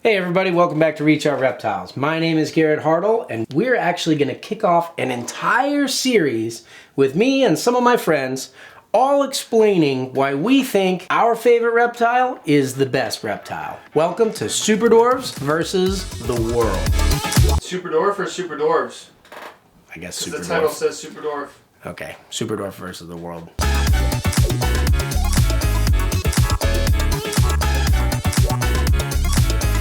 Hey everybody, welcome back to Out Reptiles. My name is Garrett Hartle, and we're actually going to kick off an entire series with me and some of my friends, all explaining why we think our favorite reptile is the best reptile. Welcome to Super Dwarfs versus the world. Super Dwarf or Super Dwarves? I guess Super Dwarf. The title says Super Dwarf. Okay, Super Dwarf versus the world.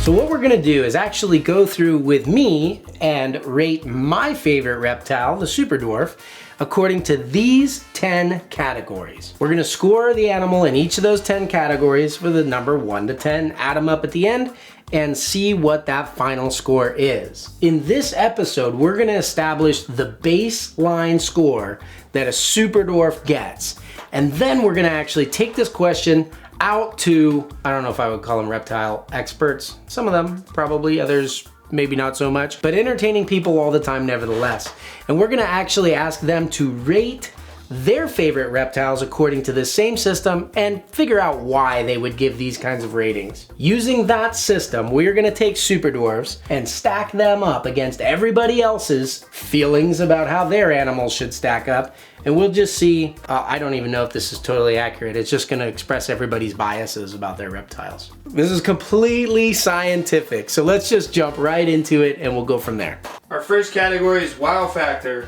So what we're gonna do is actually go through with me and rate my favorite reptile, the Super Dwarf, according to these 10 categories. We're gonna score the animal in each of those 10 categories with a number 1 to 10, add them up at the end, and see what that final score is. In this episode, we're gonna establish the baseline score that a Super Dwarf gets. And then we're gonna actually take this question out to, I don't know if I would call them reptile experts. Some of them probably, others maybe not so much, but entertaining people all the time nevertheless. And we're gonna actually ask them to rate their favorite reptiles according to the same system and figure out why they would give these kinds of ratings. Using that system, we're gonna take Super Dwarfs and stack them up against everybody else's feelings about how their animals should stack up. And we'll just see, I don't even know if this is totally accurate. It's just gonna express everybody's biases about their reptiles. This is completely scientific. So let's just jump right into it and we'll go from there. Our first category is wow factor.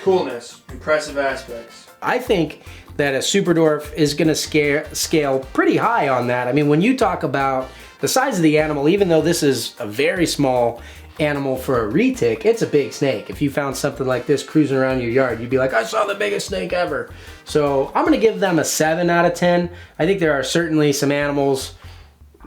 Coolness, impressive aspects. I think that a Super Dwarf is gonna scale pretty high on that. I mean, when you talk about the size of the animal, even though this is a very small animal for a retic, it's a big snake. If you found something like this cruising around your yard, you'd be like, I saw the biggest snake ever. So I'm gonna give them a 7 out of 10. I think there are certainly some animals,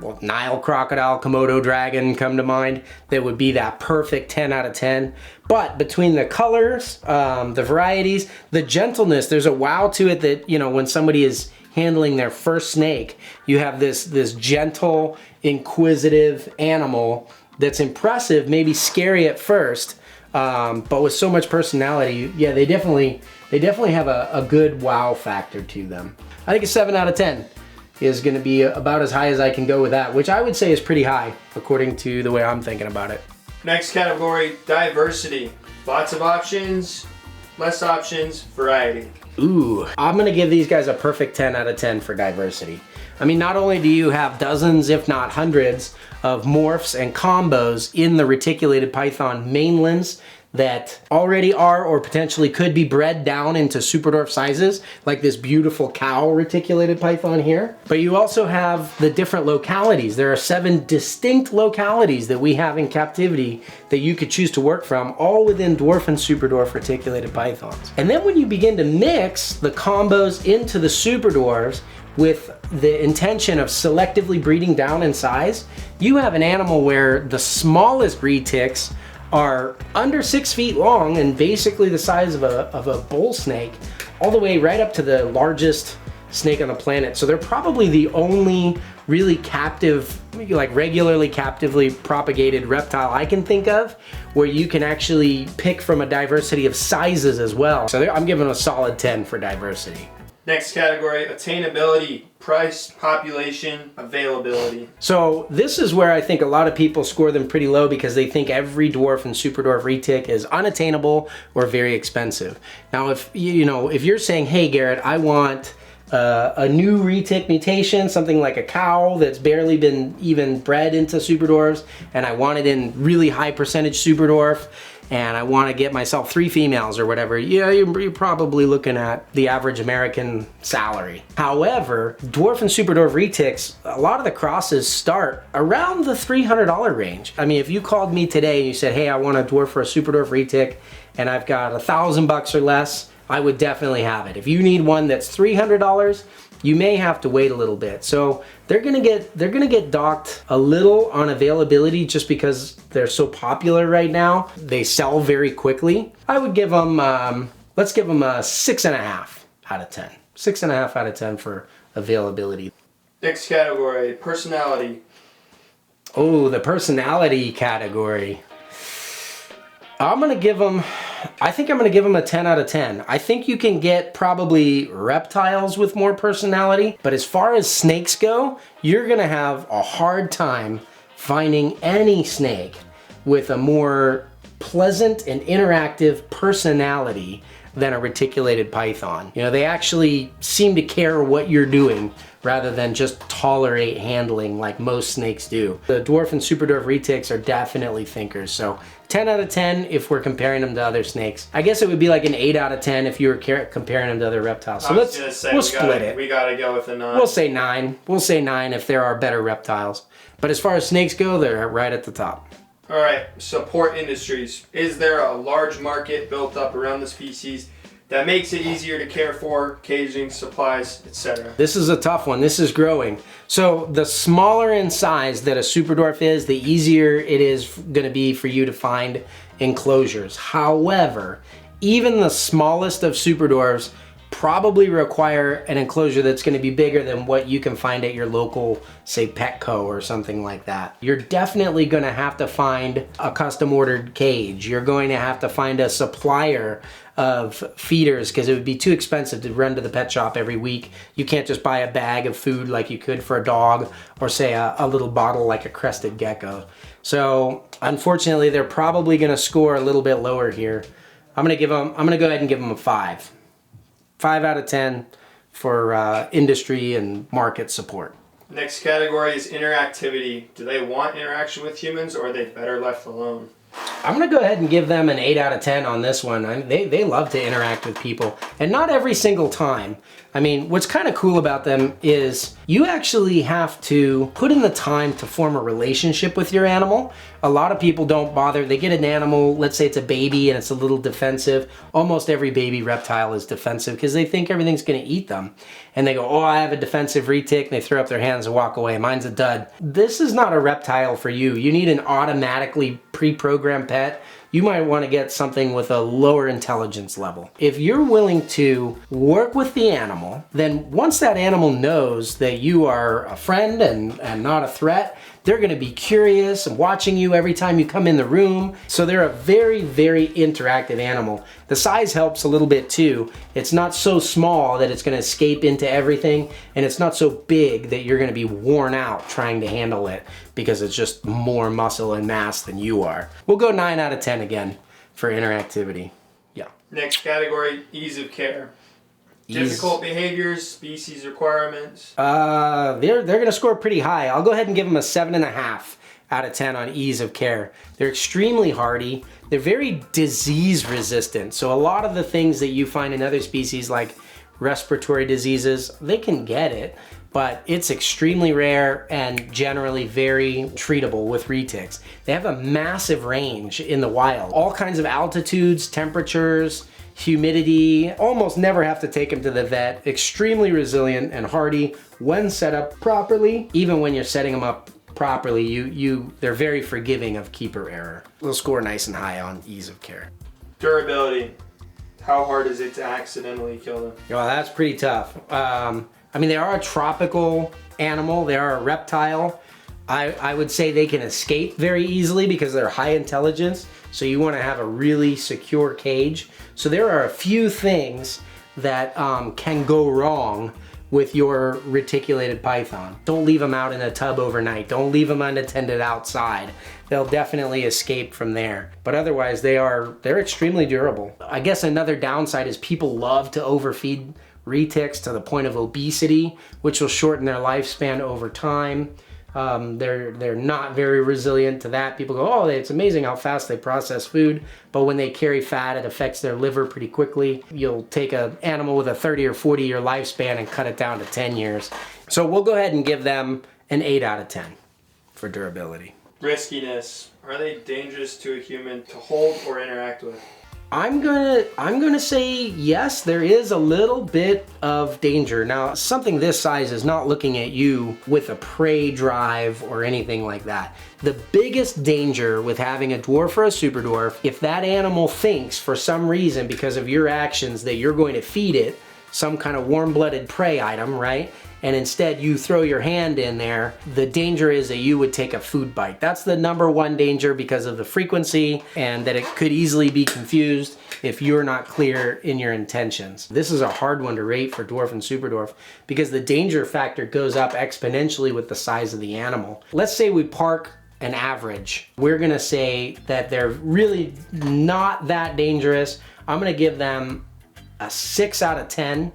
well, Nile crocodile, Komodo dragon come to mind, that would be that perfect 10 out of 10. But between the colors, the varieties, the gentleness, there's a wow to it that, you know, when somebody is handling their first snake, you have this gentle, inquisitive animal that's impressive, maybe scary at first, but with so much personality. Yeah, they definitely have a good wow factor to them. I think a 7 out of 10 is gonna be about as high as I can go with that, which I would say is pretty high according to the way I'm thinking about it. Next category, diversity. Lots of options, less options, variety. Ooh, I'm gonna give these guys a perfect 10 out of 10 for diversity. I mean, not only do you have dozens, if not hundreds, of morphs and combos in the reticulated python mainlands that already are or potentially could be bred down into Super Dwarf sizes, like this beautiful cow reticulated python here. But you also have the different localities. There are 7 distinct localities that we have in captivity that you could choose to work from, all within dwarf and Super Dwarf reticulated pythons. And then when you begin to mix the combos into the Super Dwarfs with the intention of selectively breeding down in size, you have an animal where the smallest retics are under 6 feet long and basically the size of a bull snake, all the way right up to the largest snake on the planet. So they're probably the only really captive, like regularly captively propagated reptile I can think of where you can actually pick from a diversity of sizes as well. So I'm giving a solid 10 for diversity. Next category, attainability, price, population, availability. So this is where I think a lot of people score them pretty low because they think every dwarf and Super Dwarf retic is unattainable or very expensive. Now, if you're saying, hey Garrett, I want a new retic mutation, something like a cow that's barely been even bred into Super Dwarfs, and I want it in really high percentage Super Dwarf, and I want to get myself 3 females or whatever, yeah, you're probably looking at the average American salary. However, dwarf and Super Dwarf retics, a lot of the crosses start around the $300 range. I mean, if you called me today and you said, hey, I want a dwarf for a Super Dwarf retic, and I've got $1,000 or less, I would definitely have it. If you need one that's $300, you may have to wait a little bit. So they're gonna get docked a little on availability just because they're so popular right now. They sell very quickly. I would give them, let's give them a 6.5 out of 10. 6.5 out of 10 for availability. Next category, personality. Oh, the personality category. I think I'm gonna give them a 10 out of 10. I think you can get probably reptiles with more personality, but as far as snakes go, you're gonna have a hard time finding any snake with a more pleasant and interactive personality than a reticulated python. You know, they actually seem to care what you're doing rather than just tolerate handling like most snakes do. The dwarf and super dwarf retics are definitely thinkers, so 10 out of 10 if we're comparing them to other snakes. I guess it would be like an 8 out of 10 if you were comparing them to other reptiles. So we'll split it. We gotta go with a 9. We'll say 9. We'll say 9 if there are better reptiles. But as far as snakes go, they're right at the top. All right, support industries. Is there a large market built up around the species that makes it easier to care for, caging, supplies, etc.? This is a tough one. This is growing. So the smaller in size that a super dwarf is, the easier it is going to be for you to find enclosures. However, even the smallest of super dwarfs probably require an enclosure that's going to be bigger than what you can find at your local, say, Petco or something like that. You're definitely going to have to find a custom ordered cage. You're going to have to find a supplier of feeders because it would be too expensive to run to the pet shop every week. You can't just buy a bag of food like you could for a dog, or say a little bottle like a Crested Gecko. So unfortunately, they're probably going to score a little bit lower here. I'm going to go ahead and give them a 5. 5 out of 10 for industry and market support. Next category is interactivity. Do they want interaction with humans, or are they better left alone? I'm gonna go ahead and give them an 8 out of 10 on this one. They love to interact with people, and not every single time. I mean, what's kind of cool about them is you actually have to put in the time to form a relationship with your animal. A lot of people don't bother. They get an animal, let's say it's a baby and it's a little defensive. Almost every baby reptile is defensive because they think everything's gonna eat them. And they go, oh, I have a defensive retic, and they throw up their hands and walk away. Mine's a dud. This is not a reptile for you. You need an automatically pre-programmed pet. You might want to get something with a lower intelligence level. If you're willing to work with the animal, then once that animal knows that you are a friend and not a threat, they're going to be curious and watching you every time you come in the room. So they're a very, very interactive animal. The size helps a little bit too. It's not so small that it's going to escape into everything, and it's not so big that you're going to be worn out trying to handle it because it's just more muscle and mass than you are. We'll go 9 out of 10 again for interactivity. Yeah. Next category, ease of care. Difficult behaviors, species requirements. They're gonna score pretty high. I'll go ahead and give them a 7.5 out of 10 on ease of care. They're extremely hardy. They're very disease resistant. So a lot of the things that you find in other species like respiratory diseases, they can get it, but it's extremely rare and generally very treatable with retics. They have a massive range in the wild. All kinds of altitudes, temperatures, humidity, almost never have to take them to the vet. Extremely resilient and hardy when set up properly. Even when you're setting them up properly, they're very forgiving of keeper error. They'll score nice and high on ease of care. Durability. How hard is it to accidentally kill them? Well, that's pretty tough. I mean, they are a tropical animal. They are a reptile. I would say they can escape very easily because they're high intelligence. So you want to have a really secure cage. So there are a few things that can go wrong with your reticulated python. Don't leave them out in a tub overnight. Don't leave them unattended outside. They'll definitely escape from there. But otherwise, they're extremely durable. I guess another downside is people love to overfeed retics to the point of obesity, which will shorten their lifespan over time. They're not very resilient to that. People go, oh, it's amazing how fast they process food, but when they carry fat, it affects their liver pretty quickly. You'll take an animal with a 30 or 40 year lifespan and cut it down to 10 years. So we'll go ahead and give them an 8 out of 10 for durability. Riskiness. Are they dangerous to a human to hold or interact with? I'm gonna say yes, there is a little bit of danger. Now, something this size is not looking at you with a prey drive or anything like that. The biggest danger with having a dwarf or a super dwarf, if that animal thinks for some reason because of your actions that you're going to feed it some kind of warm-blooded prey item, right? And instead you throw your hand in there, the danger is that you would take a food bite. That's the #1 danger because of the frequency and that it could easily be confused if you're not clear in your intentions. This is a hard one to rate for dwarf and super dwarf because the danger factor goes up exponentially with the size of the animal. Let's say we park an average. We're gonna say that they're really not that dangerous. I'm gonna give them a 6 out of 10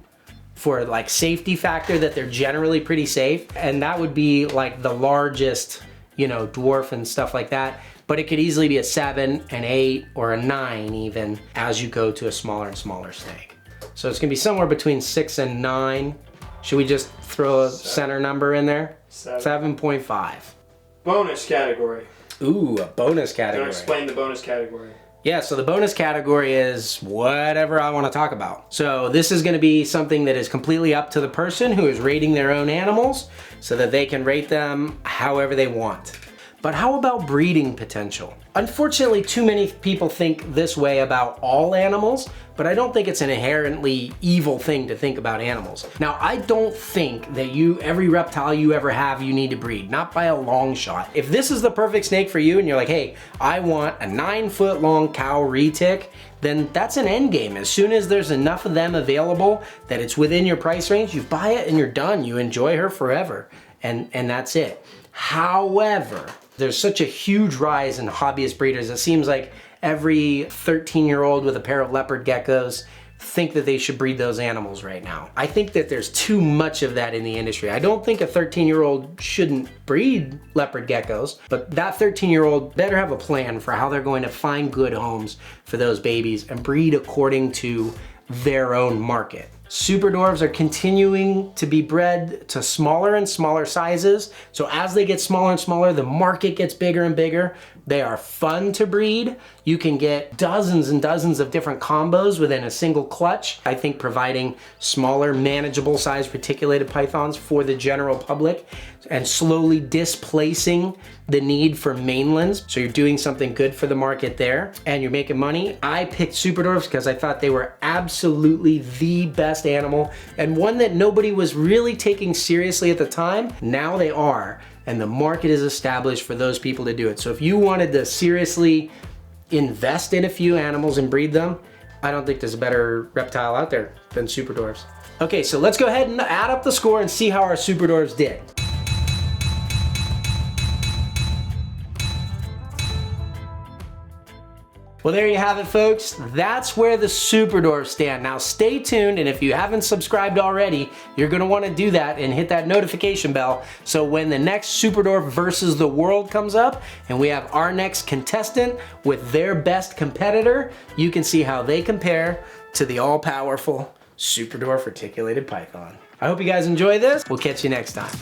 for like safety factor, that they're generally pretty safe. And that would be like the largest, you know, dwarf and stuff like that. But it could easily be a 7, an 8, or a 9 even as you go to a smaller and smaller snake. So it's gonna be somewhere between 6 and 9. Should we just throw a center number in there? 7.5. Bonus category. Ooh, a bonus category. Don't explain the bonus category. Yeah, so the bonus category is whatever I want to talk about. So this is going to be something that is completely up to the person who is rating their own animals so that they can rate them however they want. But how about breeding potential? Unfortunately, too many people think this way about all animals, but I don't think it's an inherently evil thing to think about animals. Now, I don't think that every reptile you ever have, you need to breed, not by a long shot. If this is the perfect snake for you and you're like, hey, I want a 9-foot long cow retic, then that's an end game. As soon as there's enough of them available that it's within your price range, you buy it and you're done. You enjoy her forever, and that's it. However, there's such a huge rise in hobbyist breeders. It seems like every 13-year-old with a pair of leopard geckos think that they should breed those animals right now. I think that there's too much of that in the industry. I don't think a 13-year-old shouldn't breed leopard geckos, but that 13-year-old better have a plan for how they're going to find good homes for those babies and breed according to their own market. Super dwarves are continuing to be bred to smaller and smaller sizes. So as they get smaller and smaller, the market gets bigger and bigger. They are fun to breed. You can get dozens and dozens of different combos within a single clutch. I think providing smaller, manageable size reticulated pythons for the general public and slowly displacing the need for mainlands. So you're doing something good for the market there and you're making money. I picked super dwarfs because I thought they were absolutely the best animal and one that nobody was really taking seriously at the time. Now they are, and the market is established for those people to do it. So if you wanted to seriously invest in a few animals and breed them, I don't think there's a better reptile out there than super dwarfs. Okay, so let's go ahead and add up the score and see how our super dwarfs did. Well, there you have it, folks. That's where the super dwarfs stand. Now stay tuned, and if you haven't subscribed already, you're gonna wanna do that and hit that notification bell so when the next super dwarf versus the world comes up and we have our next contestant with their best competitor, you can see how they compare to the all-powerful Super Dwarf Reticulated Python. I hope you guys enjoy this. We'll catch you next time.